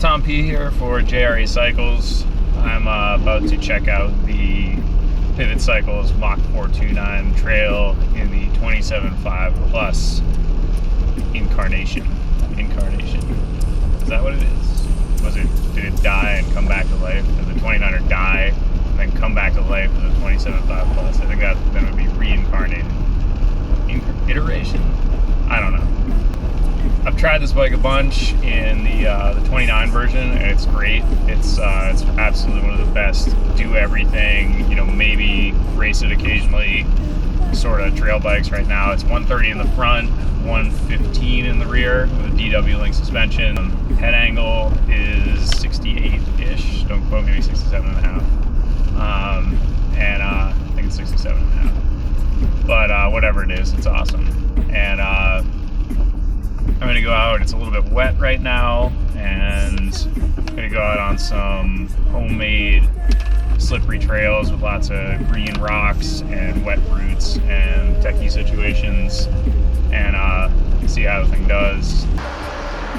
Tom P here for JRA Cycles. I'm about to check out the Pivot Cycles Mach 429 trail in the 27.5 plus incarnation. Is that what it is? Did it die and come back to life? Did the 29er die and then come back to life as a 27.5 plus? I think that then would be reincarnated. Iteration? I don't know. I've tried this bike a bunch in the 29 version, and it's great. It's absolutely one of the best do everything, maybe race it occasionally sort of trail bikes right now. It's 130 in the front, 115 in the rear with a DW link suspension. Head angle is 68-ish. Don't quote me, maybe 67.5. And I think it's 67.5. But whatever it is, it's awesome. And I'm gonna go out. It's a little bit wet right now, and I'm gonna go out on some homemade slippery trails with lots of green rocks and wet roots and techie situations, and see how the thing does.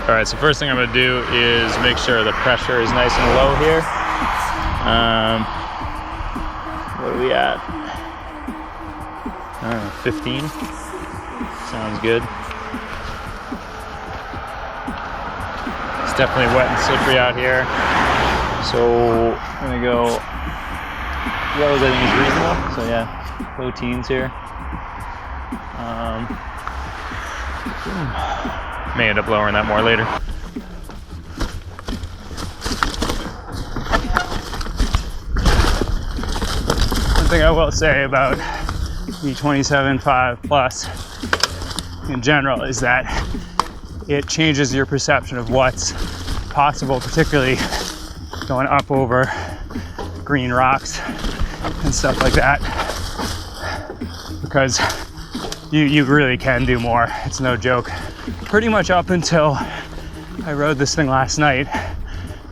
All right, so first thing I'm gonna do is make sure the pressure is nice and low here. What are we at? I don't know, 15? Sounds good. It's definitely wet and slippery out here. So I'm gonna go yellows, I think is reasonable. So yeah, low teens here. May end up lowering that more later. One thing I will say about the 27.5 plus in general is that it changes your perception of what's possible, particularly going up over green rocks and stuff like that, because you really can do more. It's no joke. Pretty much up until I rode this thing last night,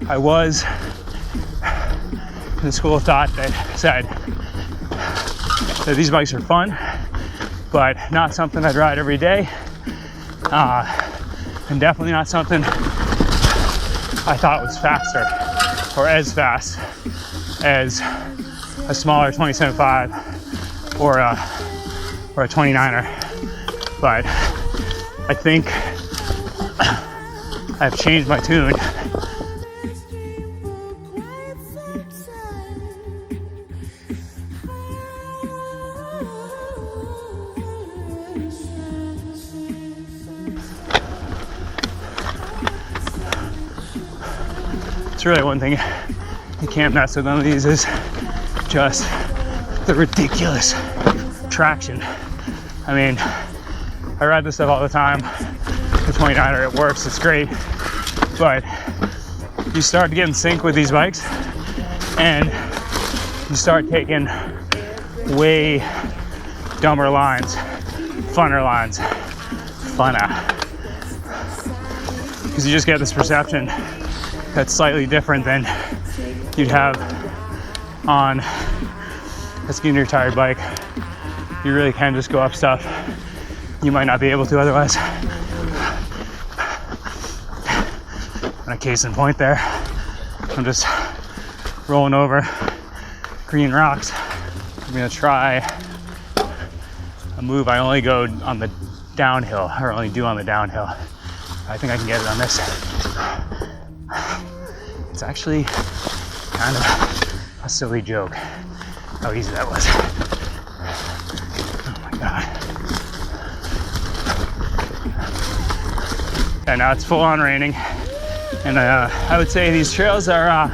I was in the school of thought that said that these bikes are fun, but not something I'd ride every day, and definitely not something I thought was faster or as fast as a smaller 27.5 or a 29er. But I think I've changed my tune. It's really one thing you can't mess with none of these is just the ridiculous traction. I mean, I ride this stuff all the time. The 29er, it works, it's great. But you start to get in sync with these bikes and you start taking way dumber lines, funner lines, because you just get this perception that's slightly different than you'd have on a skinnier tired bike. You really can just go up stuff you might not be able to otherwise. And a case in point there, I'm just rolling over green rocks. I'm gonna try a move I only go on the downhill, or only do on the downhill. I think I can get it on this. It's actually kind of a silly joke how easy that was. Oh my god. Yeah, now it's full on raining, and I would say these trails are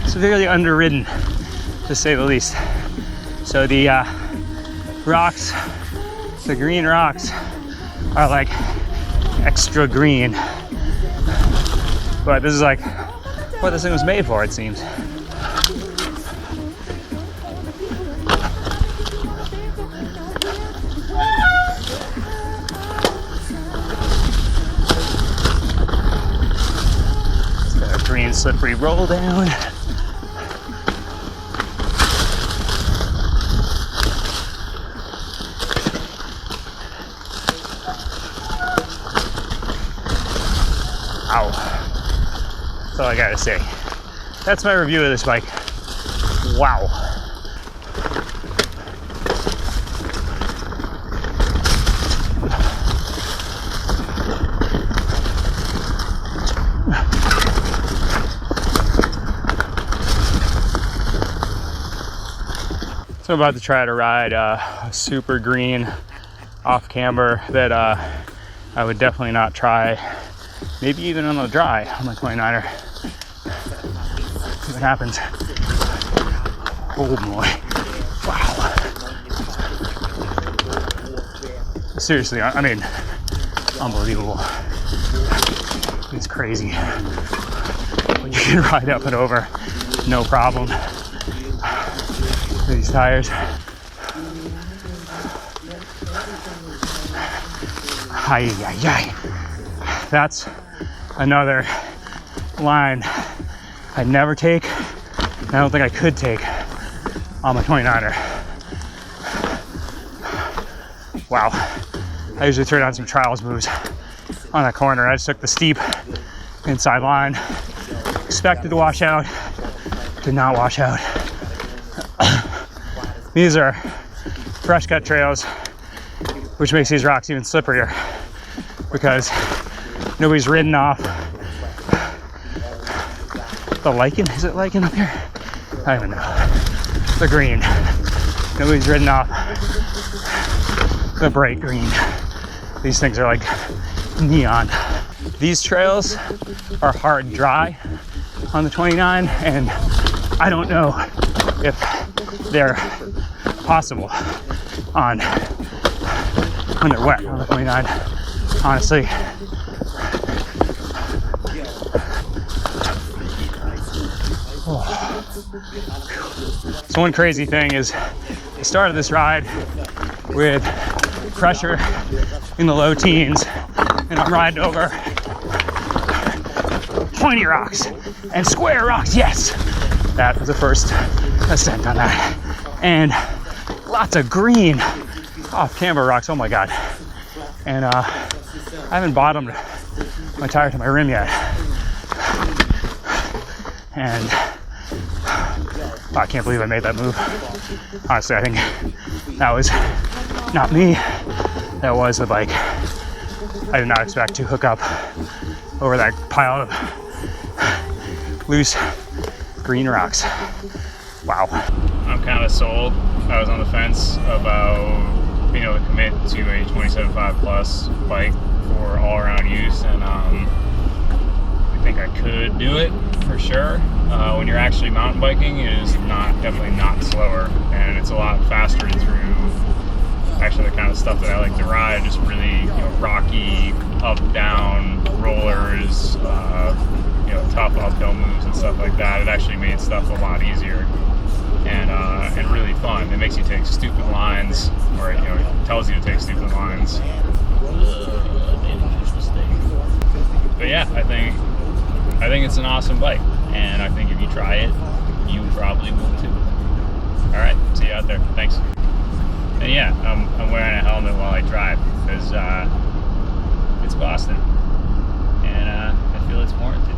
severely underridden, to say the least. So the rocks, the green rocks, are like extra green. But this is like what this thing was made for, it seems. It's got a green slippery roll down. Wow. That's all I gotta say. That's my review of this bike. Wow. So I'm about to try to ride a super green off camber that I would definitely not try, maybe even on the dry on my 29er. See what happens. Oh boy, wow. Seriously, I mean, unbelievable. It's crazy. You can ride up and over, no problem. These tires. Ay, ay, ay. That's another line I'd never take, and I don't think I could take on my 29er. Wow. I usually throw down some trials moves on that corner. I just took the steep inside line. Expected to wash out. Did not wash out. These are fresh cut trails, which makes these rocks even slipperier because nobody's ridden off the lichen. Is it lichen up here? I don't even know. The green. Nobody's ridden off the bright green. These things are like neon. These trails are hard dry on the 29, and I don't know if they're possible on when they're wet on the 29, honestly. Oh. So one crazy thing is I started this ride with pressure in the low teens, and I'm riding over pointy rocks and square rocks. Yes, that was the first ascent on that, and lots of green off camber rocks. Oh my god. And I haven't bottomed my tire to my rim yet, and I can't believe I made that move. Honestly, I think that was not me, that was the bike. I did not expect to hook up over that pile of loose green rocks. Wow. I'm kind of sold. I was on the fence about being able to commit to a 27.5 plus bike for all-around use, and I think I could do it for sure. When you're actually mountain biking, it is definitely not slower, and it's a lot faster through actually the kind of stuff that I like to ride, just really rocky up down rollers, tough uphill moves and stuff like that. It actually made stuff a lot easier and really fun. It makes you take stupid lines, or it tells you to take stupid lines. But yeah, I think it's an awesome bike, and I think if you try it, you probably will too. All right, see you out there. Thanks. And yeah, I'm wearing a helmet while I drive because it's Boston, and I feel it's warranted.